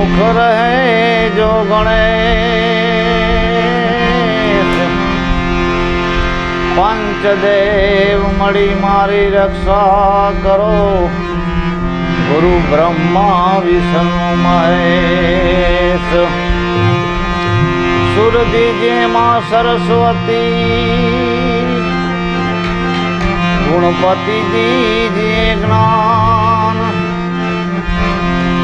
સુખ રહે જો ગણેશ પંચદેવ મળી મારી રક્ષા કરો ગુરુ બ્રહ્મા વિષ્ણુ મહેશ સુર દીજે માં સરસ્વતી ગુણપતિ દીજે જ્ઞાન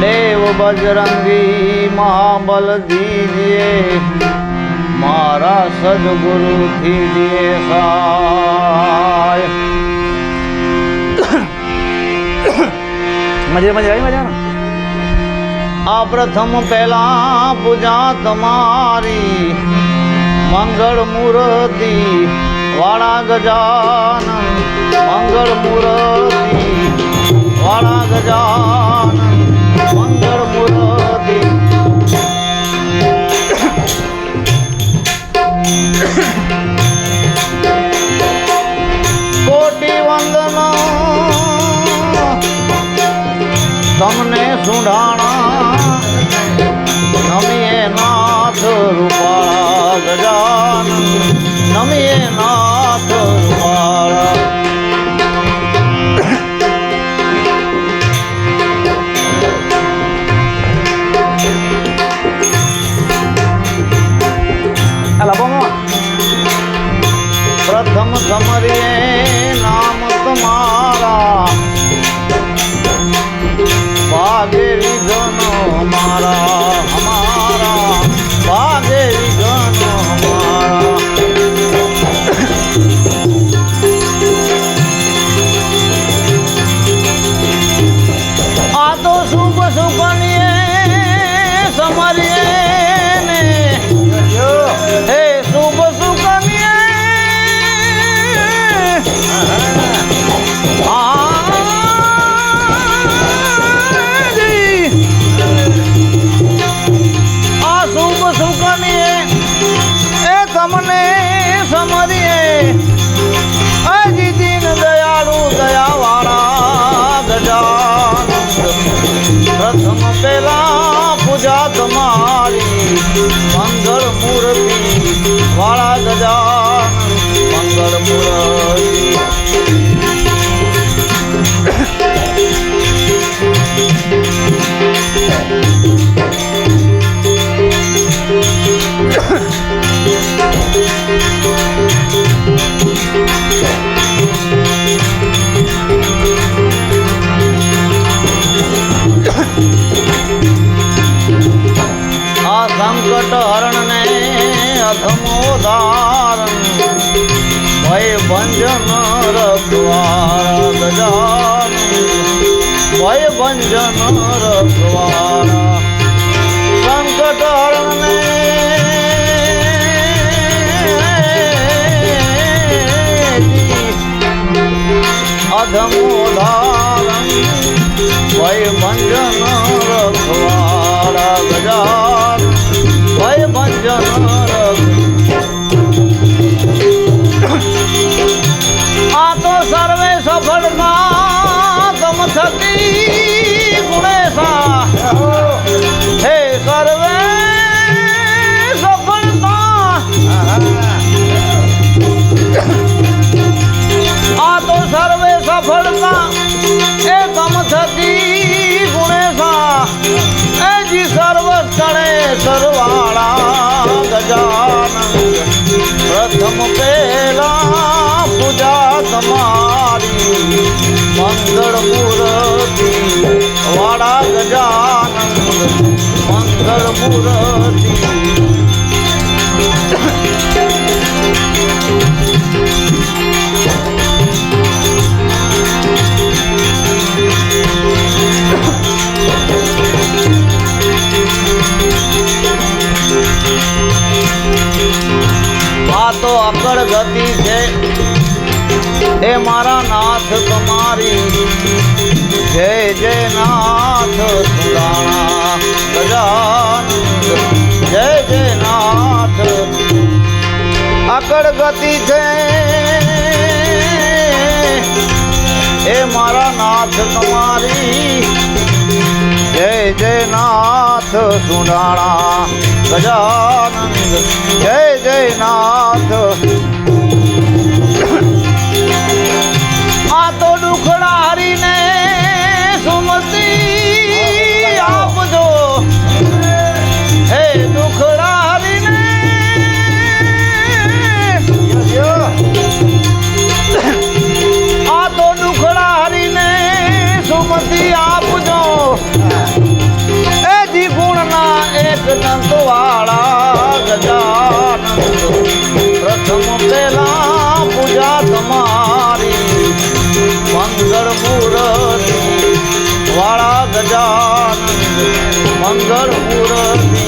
દેવ બજરંગી મહાબલ દીજે મારા સદગુરુ દીજે સહાય મજા મજા આવી મજા આ પ્રથમ પહેલા પૂજા તમારી મંગળ મૂર્તિ વાળા ગજાનન મંગળ મૂર્તિ વાળા ગજાનન મંગળ મૂર્તિ કોટી વંદન તમને સુંઢાણા નમીએ નાથ રૂપાળા ગજાનન નમીએ નાથ રૂપાળા પ્રથમ સમરીએ નામ તમારા ભાગે વિઘ્નો મારા હમારા ભાગે વિઘ્નો મારા આ તો શુભ સુખનીએ સમરીએ ને હે શુભ સુખનીએ તમને સમરીએ અજી દીન દયાળુ દયાવાળા ગજાનંદ પ્રથમ પેલા પૂજા તમારી મંગળ મૂર્તિ વાળા ગજાનંદ મંગળ મૂર્તિ આ સંકટ હરણ ને અધમો ધારણ ભય ભંજન રખવાળા ગજાનન ભય ભંજન રખવાળા સંકટ હરણ ને અધમો ધારણ ભય ભંજન રખવાળા ગજાનન ભય ભંજન આ તો સર્વે સફળતા તમ થકી ગુણેશા હે સર્વે સફળતા આ તો સર્વે સફળતા એ તમ થકી ગુણેશા એજી સર્વ સ્થળે સરવાળા ગજાનંદ પ્રથમ પહેલા પૂજા તમારી મંગળ મૂર્તિ વાળા ગજાનંદ મંગળ મૂર્તિ આ તો અકળ ગતિ છે એ મારા નાથ તમારી જય જય નાથ સુરાણા ગજાનંદ જય જય નાથ અકળ ગતિ છે એ મારા નાથ તમારી જય જય નાથ સુંડાણા ગજાનંદ જય જય નાથ આ તો દુખડા હરીને સુમતિ આપજો હે દુખડા હરીને આ તો દુખડા હરીને સુમતિ આપજો એ જી ગુણના એક નંદવાળા ગજાનંદ પ્રથમ પેલા પૂજા તમારી મંગળ મૂર્તિ વાળા ગજાનંદ મંગળ મૂર્તિ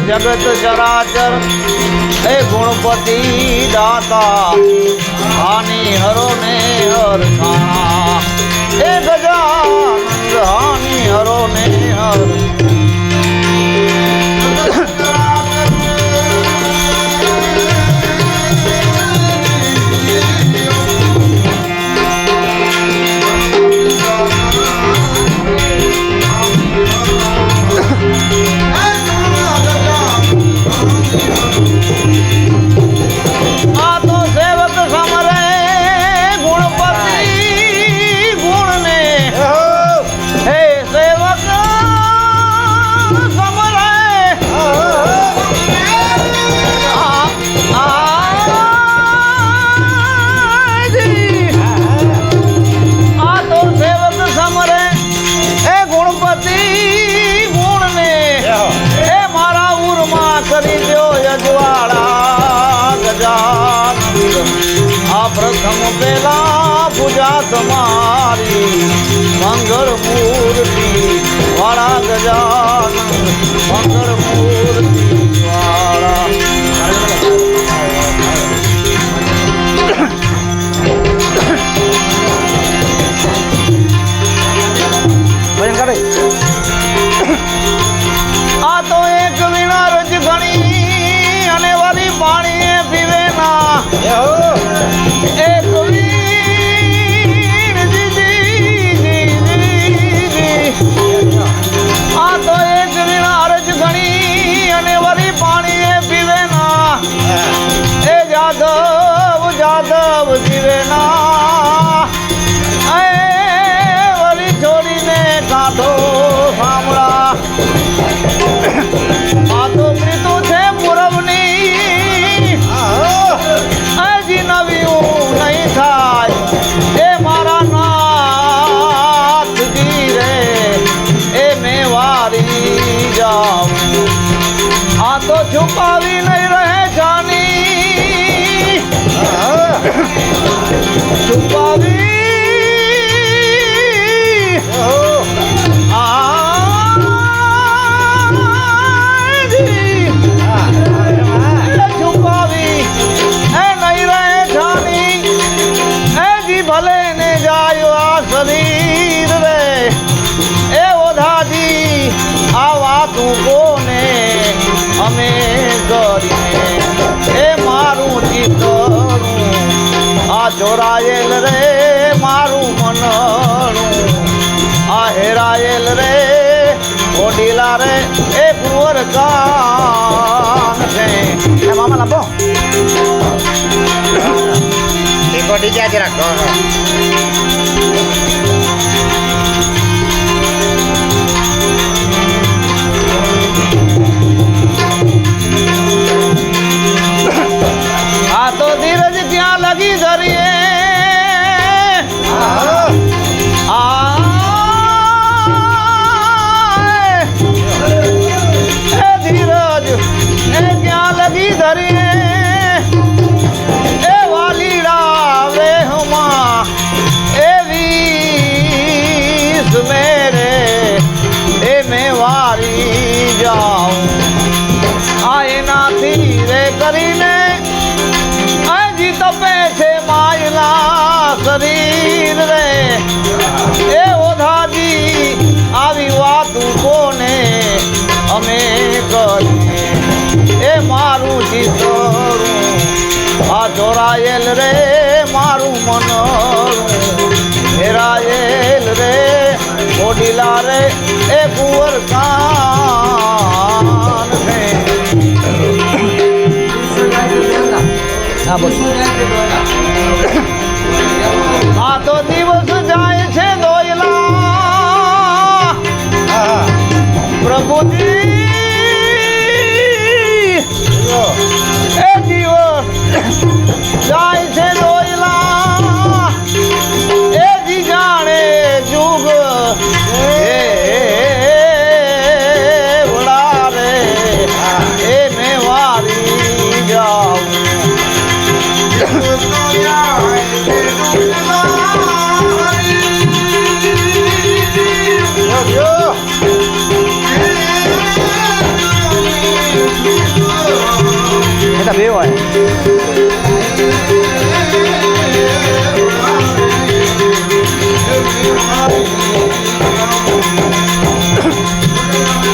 જગત ચરાચર હે ગુણપતિ દાતા હાનિ હરો ને હરખાણા હે ગજાનંદ હાનિ હરો ને હર પ્રથમ પેલા પૂજા તમારી મંગળ મૂર્તિ વાળા ગજાનંદ મંગળ મૂર્તિ વાળા આ તો એક વીણા રજ ઘણી અને વાલી પાણી પીવે ના એક આ તો એક વીણા અરજ ઘણી અને વરી પાણી પીવે ના એ જાદવ જાદવ જીવે ના એ વરી છોડીને કાંઠો સાંભળા આ તો મૃત્યુ છે પૂરબની હજી નવ્યું નહીં થાય એ મારા નાથજી રે એ મેં વારી જાઉં આ તો છુપાવી નહીં રહે જાની છુપાવી શરીર રે એ ઓધાજી આ વાતું કોને અમે કરીને એ મારું ચિત્તરું આ ચોરાયેલ રે મારું મનનું આ હેરાયેલ રે ઓડીલા રે એ કુંવર કાન છે એ મામા લાંબો એ ગોડી ક્યાં જ રાખો આ તો ધીરજ ત્યાં લગી ધરીએ ધીરજ એ ક્યાં લગી ધરીએ એ કરીને હજી તપે છે માયલા શરીર રે એ ઓધાજી આવી વાતું કોને અમે કરીએ એ મારું ચિતરું આ જોરાયેલ રે મારું મનરું હેરાયેલ રે ઓડીલા રે એ કુંવર કાન છે આ તો દિવસ જાય છે દોયલા પ્રભુજી એ દિવસ જાય છે દોયલા એ જી જાણે જુગ વડા રે એ મેં વારી જાઉં Está vivo,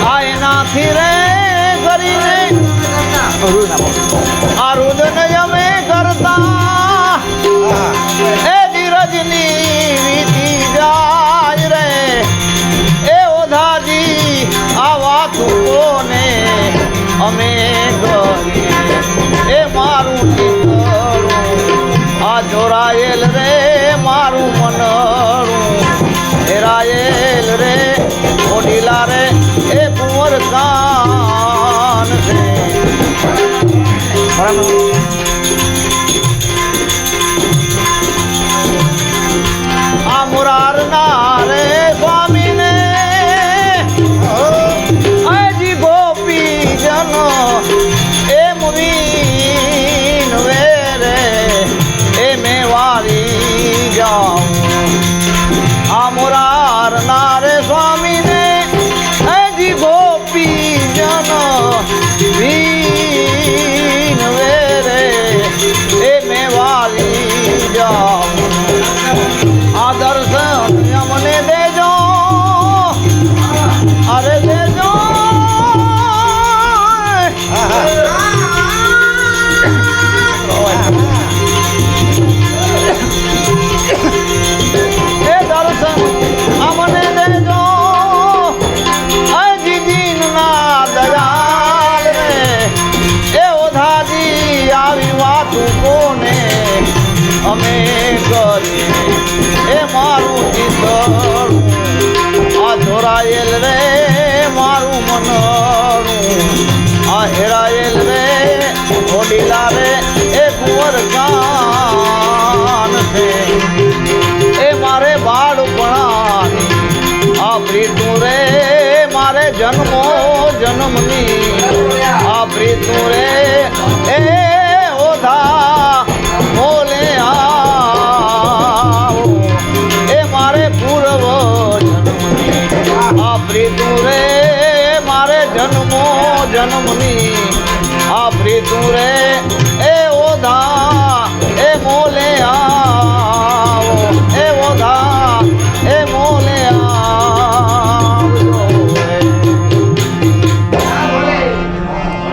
આયનાથી રે કરીને આ રુદન અમે કરતા એ ધીરજની વીતી જાય રે એ ઓધાજી આ વાતું કોને અમે કરીએ એ મારું ચિતરું આ જોરાયેલ રે મારું મનરું હેરાયેલ રે ઓડીલા રે એ કુંવર કાન છે આ મુરારના રે સ્વામીને હજી ગોપી જનો એ મુવીન વેરે એ મેં વારી જાઉં આ મુરારના રે સ્વામીને હજી ગોપી જનો વીન વેરે એ મેં વારી જાઉં આ દર્શન અમને દેજો અરે દેજો એ દર્શન અમને દેજો હજી દીનના દયાલ રે એ ઓધાજી આવી વાતું કોને અમે કરીએ એ મારું ચિતરું આ જોરાયેલ રે મારું મનરું આ હેરાયેલ રે ઓડીલા રે એ કુંવર કાન છે એ મારે બાળપણાની આ પ્રીતું રે મારે જન્મો જન્મની આ પ્રીતું રે એ ઓધા બોલે આવો એ મારે પૂર્વ જન્મની આ પ્રીતું રે મારે જન્મો જન્મની આ પ્રીતું રે